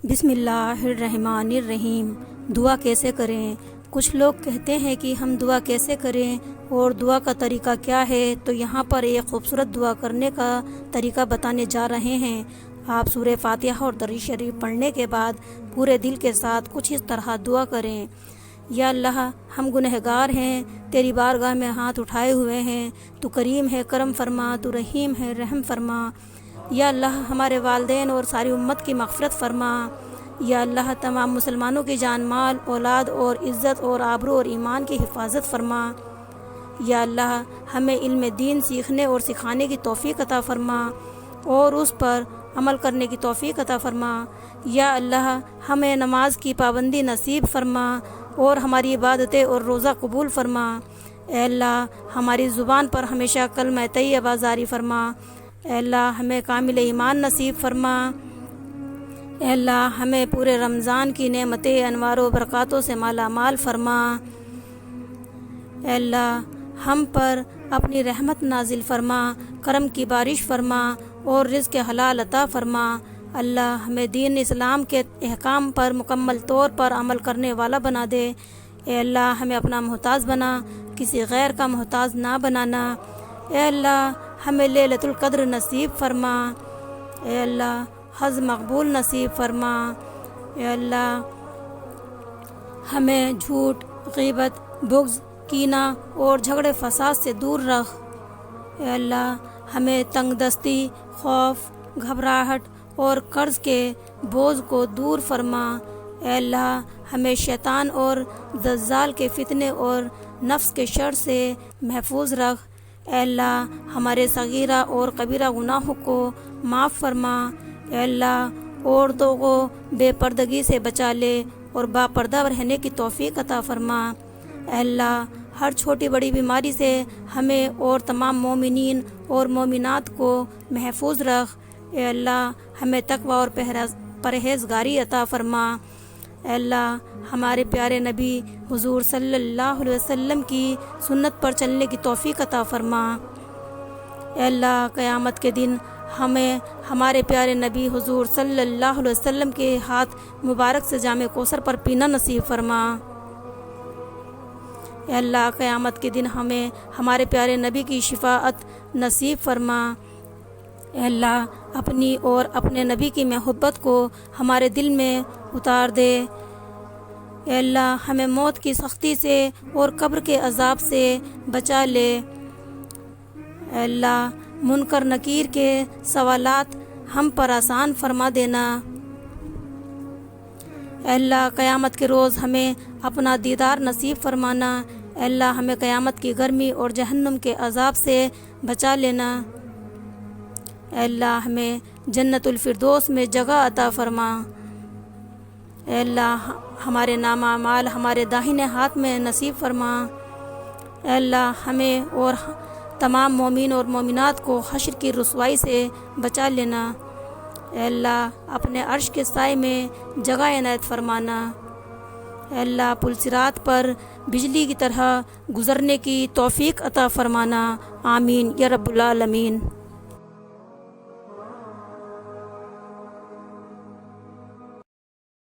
بسم اللہ الرحمن الرحیم۔ دعا کیسے کریں؟ کچھ لوگ کہتے ہیں کہ ہم دعا کیسے کریں اور دعا کا طریقہ کیا ہے، تو یہاں پر ایک خوبصورت دعا کرنے کا طریقہ بتانے جا رہے ہیں۔ آپ سورہ فاتحہ اور درود شریف پڑھنے کے بعد پورے دل کے ساتھ کچھ اس طرح دعا کریں: یا اللہ، ہم گنہگار ہیں، تیری بارگاہ میں ہاتھ اٹھائے ہوئے ہیں، تو کریم ہے کرم فرما، تو رحیم ہے رحم فرما۔ یا اللہ، ہمارے والدین اور ساری امت کی مغفرت فرما۔ یا اللہ، تمام مسلمانوں کی جان مال اولاد اور عزت اور آبرو اور ایمان کی حفاظت فرما۔ یا اللہ، ہمیں علم دین سیکھنے اور سکھانے کی توفیق عطا فرما اور اس پر عمل کرنے کی توفیق عطا فرما۔ یا اللہ، ہمیں نماز کی پابندی نصیب فرما اور ہماری عبادتیں اور روزہ قبول فرما۔ اے اللہ، ہماری زبان پر ہمیشہ کلمہ طیبہ جاری فرما۔ اے اللہ، ہمیں کامل ایمان نصیب فرما۔ اے اللہ، ہمیں پورے رمضان کی نعمتیں انوار و برکاتوں سے مالا مال فرما۔ اے اللہ، ہم پر اپنی رحمت نازل فرما، کرم کی بارش فرما اور رزق حلال عطا فرما۔ اللہ، ہمیں دین اسلام کے احکام پر مکمل طور پر عمل کرنے والا بنا دے۔ اے اللہ، ہمیں اپنا محتاج بنا، کسی غیر کا محتاج نہ بنانا۔ اے اللہ، ہمیں لیلۃ القدر نصیب فرما۔ اے اللہ، حج مقبول نصیب فرما۔ اے اللہ، ہمیں جھوٹ، غیبت، بغض، کینہ اور جھگڑے فساد سے دور رکھ۔ اے اللہ، ہمیں تنگ دستی، خوف، گھبراہٹ اور قرض کے بوجھ کو دور فرما۔ اے اللہ، ہمیں شیطان اور دجال کے فتنے اور نفس کے شر سے محفوظ رکھ۔ اے اللہ، ہمارے صغیرہ اور کبیرہ گناہوں کو معاف فرما۔ اے اللہ، عورتوں کو بے پردگی سے بچا لے اور با پردہ رہنے کی توفیق عطا فرما۔ اے اللہ، ہر چھوٹی بڑی بیماری سے ہمیں اور تمام مومنین اور مومنات کو محفوظ رکھ۔ اے اللہ، ہمیں تقوی اور پرہیزگاری عطا فرما۔ اے اللہ، ہمارے پیارے نبی حضور صلی اللہ علیہ وسلم کی سنت پر چلنے کی توفیق عطا فرما۔ اے اللہ، قیامت کے دن ہمیں ہمارے پیارے نبی حضور صلی اللہ علیہ وسلم کے ہاتھ مبارک سے جام کوثر پر پینا نصیب فرما۔ اے اللہ، قیامت کے دن ہمیں ہمارے پیارے نبی کی شفاعت نصیب فرما۔ اے اللہ، اپنی اور اپنے نبی کی محبت کو ہمارے دل میں اتار دے۔ اے اللہ، ہمیں موت کی سختی سے اور قبر کے عذاب سے بچا لے۔ اے اللہ، منکر نکیر کے سوالات ہم پر آسان فرما دینا۔ اے اللہ، قیامت کے روز ہمیں اپنا دیدار نصیب فرمانا۔ اے اللہ، ہمیں قیامت کی گرمی اور جہنم کے عذاب سے بچا لینا۔ اے اللہ، ہمیں جنت الفردوس میں جگہ عطا فرما۔ اے اللہ، ہمارے نام اعمال ہمارے داہنے ہاتھ میں نصیب فرما۔ اے اللہ، ہمیں اور تمام مومن اور مومنات کو حشر کی رسوائی سے بچا لینا۔ اے اللہ، اپنے عرش کے سائے میں جگہ عنایت فرمانا۔ اے اللہ، پل صراط پر بجلی کی طرح گزرنے کی توفیق عطا فرمانا۔ آمین یا رب العالمین۔